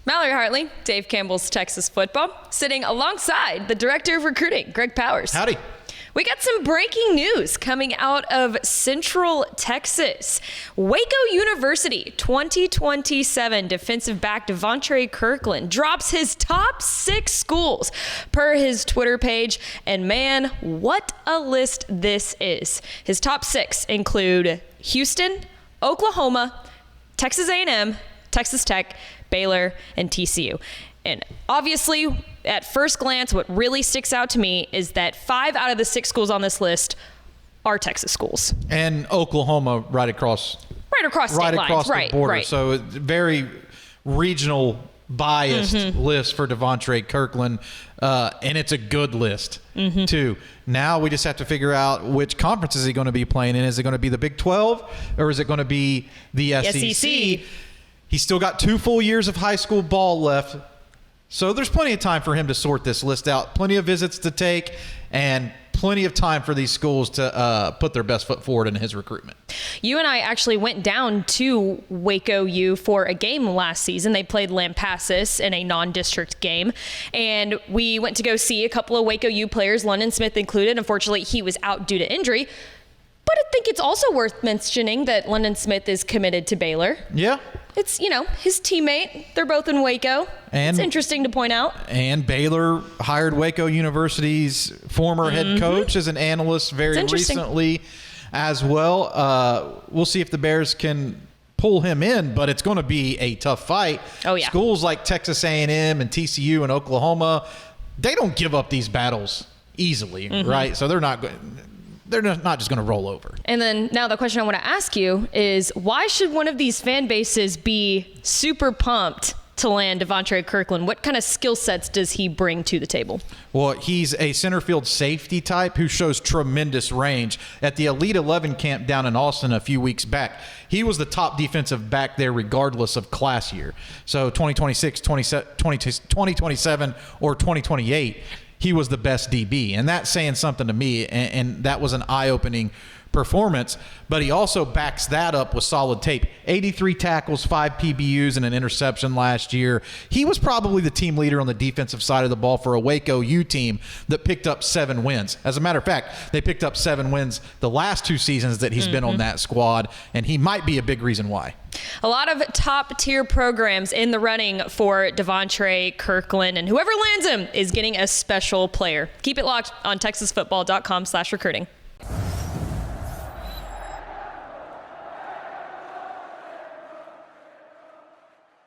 Mallory Hartley, Dave Campbell's Texas football, sitting alongside the director of recruiting, Greg Powers. Howdy. We got some breaking news coming out of Central Texas. Waco University 2027 defensive back Davontrae Kirkland drops his top 6 schools per his Twitter page. And man, what a list this is. His top 6 include Houston, Oklahoma, Texas A&M, Texas Tech, Baylor, and TCU. And obviously, at first glance, what really sticks out to me is that 5 out of the 6 schools on this list are Texas schools. And Oklahoma right across state lines. The border. So it's very regional biased list for Davontrae Kirkland. And it's a good list, too. Now we just have to figure out which conference is he going to be playing in. Is it going to be the Big 12 or is it going to be the SEC? He's still got 2 full years of high school ball left. So there's plenty of time for him to sort this list out, plenty of visits to take, and plenty of time for these schools to put their best foot forward in his recruitment. You and I actually went down to Waco U for a game last season. They played Lampasas in a non-district game, and we went to go see a couple of Waco U players, London Smith included. Unfortunately, he was out due to injury. But I think it's also worth mentioning that London Smith is committed to Baylor. Yeah. It's, his teammate. They're both in Waco. And it's interesting to point out. And Baylor hired Waco University's former head coach as an analyst very recently as well. We'll see if the Bears can pull him in, but it's going to be a tough fight. Oh, yeah. Schools like Texas A&M and TCU and Oklahoma, they don't give up these battles easily, right? So they're not just going to roll over. And then now the question I want to ask you is, why should one of these fan bases be super pumped to land Davontrae Kirkland? What kind of skill sets does he bring to the table? Well, he's a center field safety type who shows tremendous range. At the Elite 11 camp down in Austin a few weeks back, he was the top defensive back there regardless of class year. So 2026, 2027, or 2028, he was the best DB, and that's saying something to me, and that was an eye-opening performance. But he also backs that up with solid tape. 83 tackles, 5 PBUs, and an interception last year. He was probably the team leader on the defensive side of the ball for a Waco U team that picked up 7 wins. As a matter of fact, they picked up 7 wins the last 2 seasons that he's been on that squad, and he might be a big reason why. A lot of top-tier programs in the running for Davontrae Kirkland, and whoever lands him is getting a special player. Keep it locked on TexasFootball.com/recruiting.